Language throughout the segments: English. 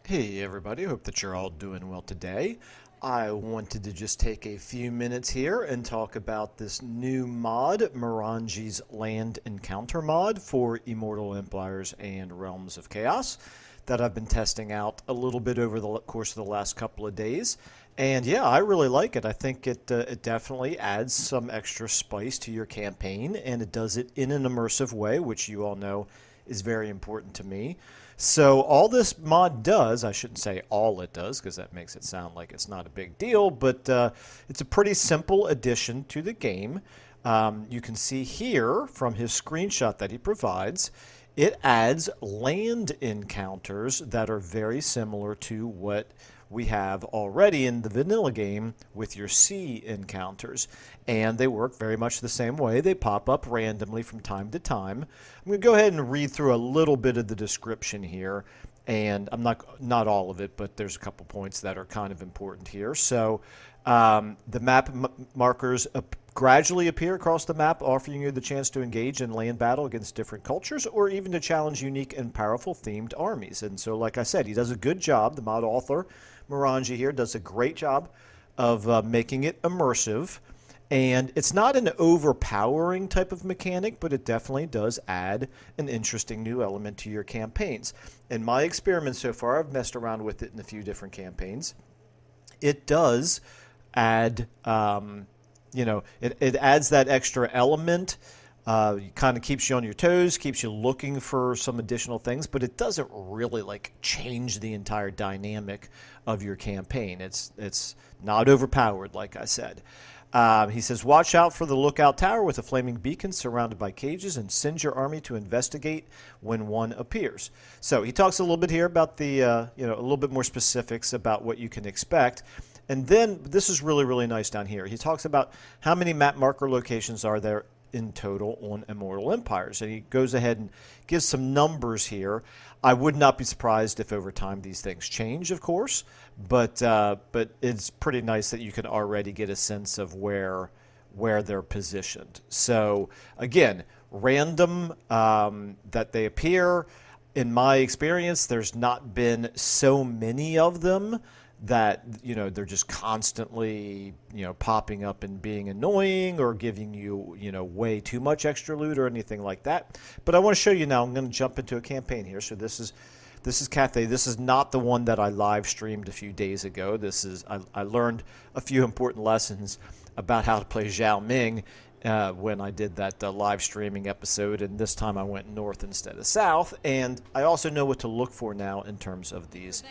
Hey everybody, hope that you're all doing well today. I wanted to just take a few minutes here and talk about this new mod, Morangi's Land Encounter mod for Immortal Empires and Realms of Chaos that I've been testing out a little bit over the course of the last couple of days. And yeah, I really like it. I think it definitely adds some extra spice to your campaign, and it does it in an immersive way, which you all know is very important to me. So all this mod does, I shouldn't say all it does because that makes it sound like it's not a big deal, but it's a pretty simple addition to the game. You can see here from his screenshot that he provides, it adds land encounters that are very similar to what we have already in the vanilla game with your sea encounters. And they work very much the same way. They pop up randomly from time to time. I'm going to go ahead and read through a little bit of the description here. And I'm not all of it, but there's a couple points that are kind of important here. So the map markers gradually appear across the map, offering you the chance to engage in land battle against different cultures or even to challenge unique and powerful themed armies. And so, like I said, he does a good job. The mod author, Morangi here, does a great job of making it immersive. And it's not an overpowering type of mechanic, but it definitely does add an interesting new element to your campaigns. In my experiments so far, I've messed around with it in a few different campaigns. It does add, it adds that extra element. It kind of keeps you on your toes, keeps you looking for some additional things, but it doesn't really like change the entire dynamic of your campaign. It's not overpowered, like I said. He says, watch out for the lookout tower with a flaming beacon surrounded by cages and send your army to investigate when one appears. So he talks a little bit here about the, a little bit more specifics about what you can expect. And then this is really, really nice down here. He talks about how many map marker locations are there in total on Immortal Empires. And he goes ahead and gives some numbers here. I would not be surprised if over time these things change, of course, but it's pretty nice that you can already get a sense of where they're positioned. So again, random that they appear. In my experience, there's not been so many of them that they're just constantly popping up and being annoying or giving you way too much extra loot or anything like that. But I want to show you now. I'm going to jump into a campaign here. So this is Cathay. This is not the one that I live streamed a few days ago. I learned a few important lessons about how to play Zhao Ming when I did that live streaming episode, and this time I went north instead of south. And I also know what to look for now in terms of these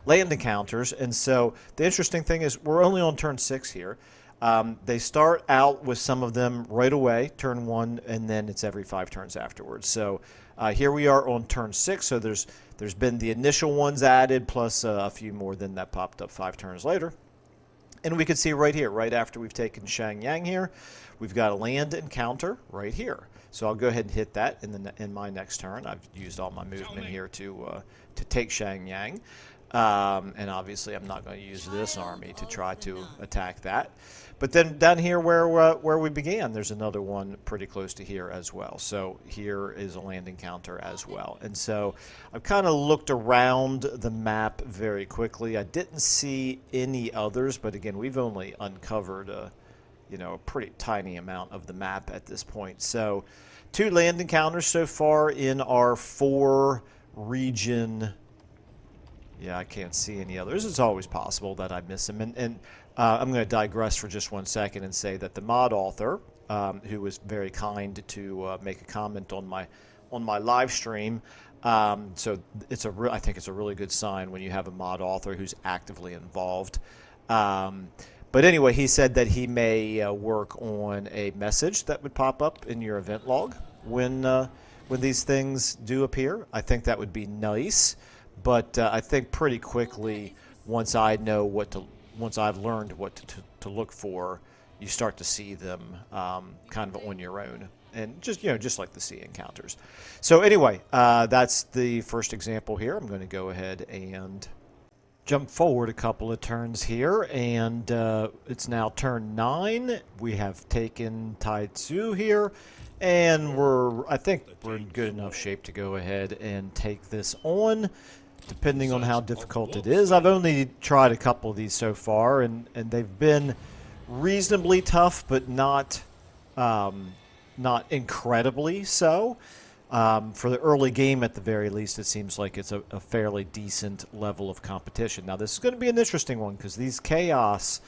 land encounters. And so the interesting thing is we're only on turn 6 here. They start out with some of them right away, turn 1, and then it's every 5 turns afterwards. So here we are on turn 6. So there's been the initial ones added plus a few more than that popped up 5 turns later. And we can see right here, right after we've taken Shangyang here, we've got a land encounter right here. So I'll go ahead and hit that in my next turn. I've used all my movement here to take Shangyang. And obviously I'm not going to use this army to try to attack that. But then down here where we began, there's another one pretty close to here as well. So here is a land encounter as well. And so I've kind of looked around the map very quickly. I didn't see any others, but again, we've only uncovered a pretty tiny amount of the map at this point. So 2 land encounters so far in our 4 region. Yeah, I can't see any others. It's always possible that I miss them. And I'm going to digress for just 1 second and say that the mod author, who was very kind to make a comment on my live stream, so I think it's a really good sign when you have a mod author who's actively involved. But anyway, he said that he may work on a message that would pop up in your event log when these things do appear. I think that would be nice. But I think pretty quickly, once I've learned what to look for, you start to see them kind of on your own, and just like the sea encounters. So anyway, that's the first example here. I'm going to go ahead and jump forward a couple of turns here, and it's now turn 9. We have taken Taitsu here, and I think we're in good enough shape to go ahead and take this on. depending on how difficult it is. I've only tried a couple of these so far, and they've been reasonably tough, but not not incredibly so. For the early game, at the very least, it seems like it's a fairly decent level of competition. Now, this is going to be an interesting one because this Chaos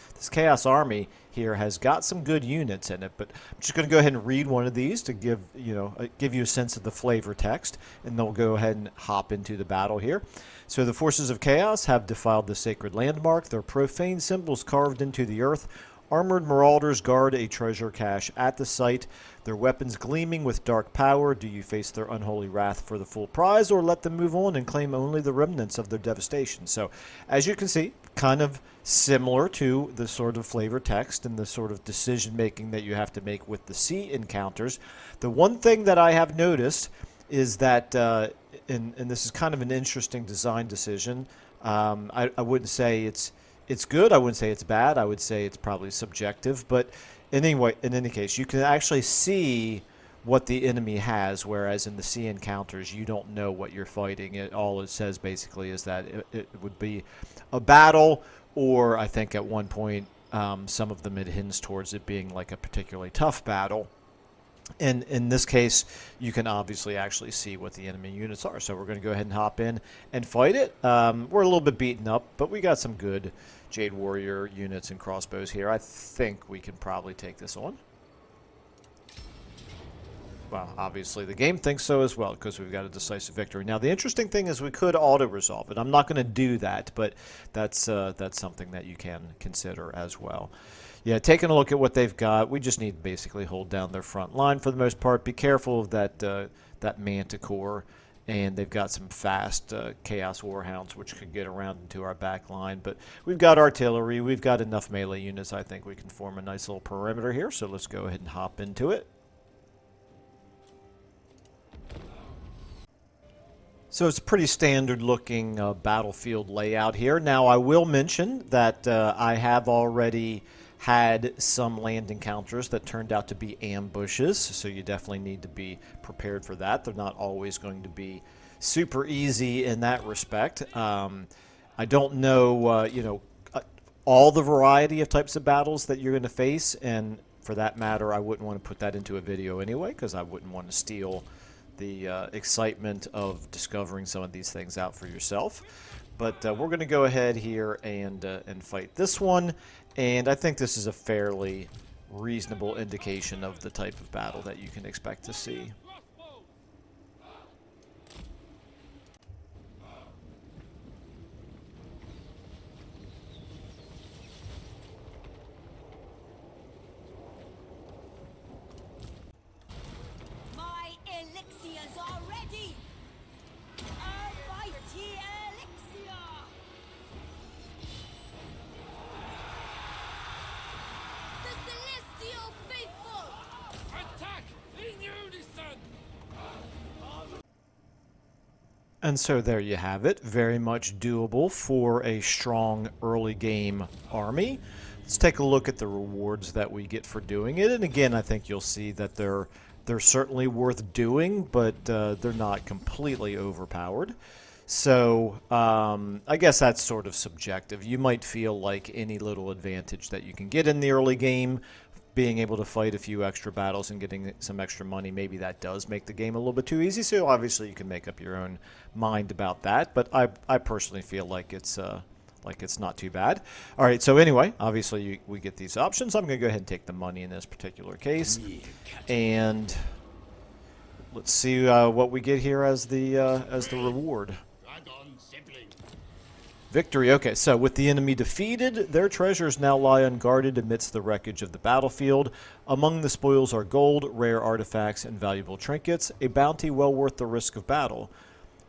army here has got some good units in it. But I'm just going to go ahead and read one of these to give you a sense of the flavor text, and then we'll go ahead and hop into the battle here. So the forces of Chaos have defiled the sacred landmark. Their profane symbols carved into the earth. Armored marauders guard a treasure cache at the site, their weapons gleaming with dark power. Do you face their unholy wrath for the full prize, or let them move on and claim only the remnants of their devastation? So, as you can see, kind of similar to the sort of flavor text and the sort of decision-making that you have to make with the sea encounters. The one thing that I have noticed is that, and this is kind of an interesting design decision, I wouldn't say it's good. I wouldn't say it's bad. I would say it's probably subjective. But in any case, you can actually see what the enemy has, whereas in the sea encounters, you don't know what you're fighting. All it says basically is that it would be a battle, or I think at one point some of them had hints towards it being like a particularly tough battle. And in this case, you can obviously actually see what the enemy units are. So we're going to go ahead and hop in and fight it. We're a little bit beaten up, but we got some good Jade Warrior units and crossbows here. I think we can probably take this on. Well, obviously the game thinks so as well, because we've got a decisive victory. Now, the interesting thing is we could auto-resolve it. I'm not going to do that, but that's something that you can consider as well. Yeah, taking a look at what they've got, we just need to basically hold down their front line for the most part. Be careful of that Manticore, and they've got some fast Chaos Warhounds, which could get around into our back line. But we've got artillery, we've got enough melee units. I think we can form a nice little perimeter here, so let's go ahead and hop into it. So it's a pretty standard looking battlefield layout here. Now, I will mention that I have already had some land encounters that turned out to be ambushes, so you definitely need to be prepared for that. They're not always going to be super easy in that respect. I don't know, all the variety of types of battles that you're going to face, and for that matter, I wouldn't want to put that into a video anyway, because I wouldn't want to steal the excitement of discovering some of these things out for yourself. But we're going to go ahead here and fight this one. And I think this is a fairly reasonable indication of the type of battle that you can expect to see. My elixirs are ready! A mighty elixir! The celestial faithful! Attack in unison! And so there you have it. Very much doable for a strong early game army. Let's take a look at the rewards that we get for doing it. And again, I think you'll see that they're certainly worth doing, but they're not completely overpowered. So I guess that's sort of subjective. You might feel like any little advantage that you can get in the early game, being able to fight a few extra battles and getting some extra money, maybe that does make the game a little bit too easy. So obviously you can make up your own mind about that. But I personally feel like it's not too bad. All right, so anyway, obviously we get these options. I'm going to go ahead and take the money in this particular case. And let's see what we get here as the reward. Victory. Okay, so with the enemy defeated, their treasures now lie unguarded amidst the wreckage of the battlefield. Among the spoils are gold, rare artifacts, and valuable trinkets, a bounty well worth the risk of battle.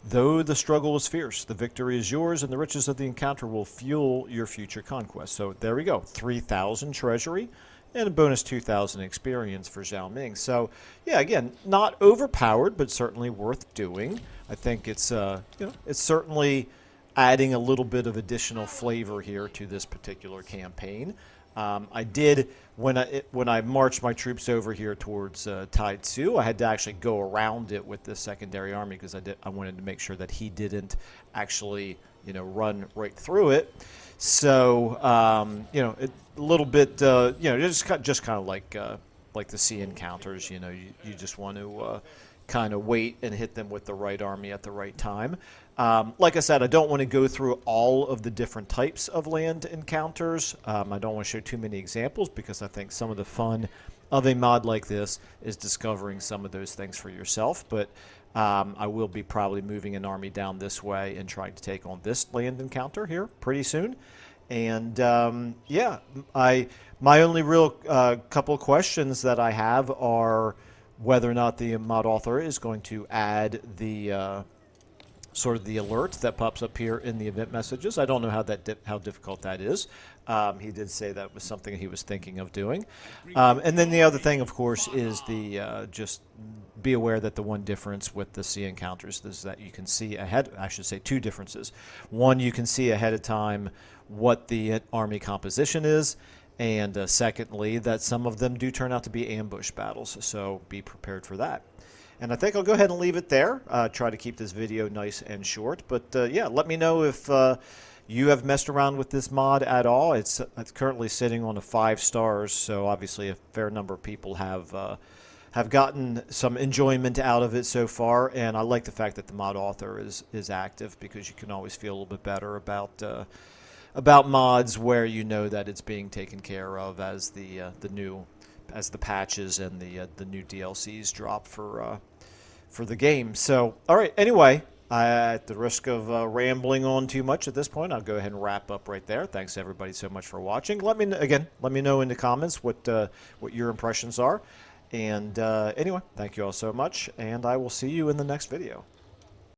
Though the struggle is fierce, the victory is yours, and the riches of the encounter will fuel your future conquest. So there we go, 3,000 treasury and a bonus 2,000 experience for Zhao Ming. So yeah, again, not overpowered, but certainly worth doing. I think it's it's certainly adding a little bit of additional flavor here to this particular campaign. I did when I marched my troops over here towards Tai Tzu, I had to actually go around it with this secondary army because I wanted to make sure that he didn't actually run right through it. So a little bit just kind of like the sea encounters. You just want to kind of wait and hit them with the right army at the right time. Like I said, I don't want to go through all of the different types of land encounters. I don't want to show too many examples because I think some of the fun of a mod like this is discovering some of those things for yourself. But I will be probably moving an army down this way and trying to take on this land encounter here pretty soon. And my only real couple of questions that I have are whether or not the mod author is going to add the sort of the alert that pops up here in the event messages. I don't know how difficult that is. He did say that was something he was thinking of doing. And then the other thing, of course, is the just be aware that the one difference with the sea encounters is that you can see ahead. I should say two differences. One, you can see ahead of time what the army composition is. And secondly, that some of them do turn out to be ambush battles, so be prepared for that. And I think I'll go ahead and leave it there. Try to keep this video nice and short. But yeah, let me know if you have messed around with this mod at all. It's currently sitting on a 5 stars, so obviously a fair number of people have gotten some enjoyment out of it so far. And I like the fact that the mod author is active because you can always feel a little bit better about mods where you know that it's being taken care of as the patches and the new DLCs drop for the game. So, all right. Anyway, at the risk of rambling on too much at this point, I'll go ahead and wrap up right there. Thanks everybody so much for watching. Let me know in the comments what your impressions are. And anyway, thank you all so much, and I will see you in the next video.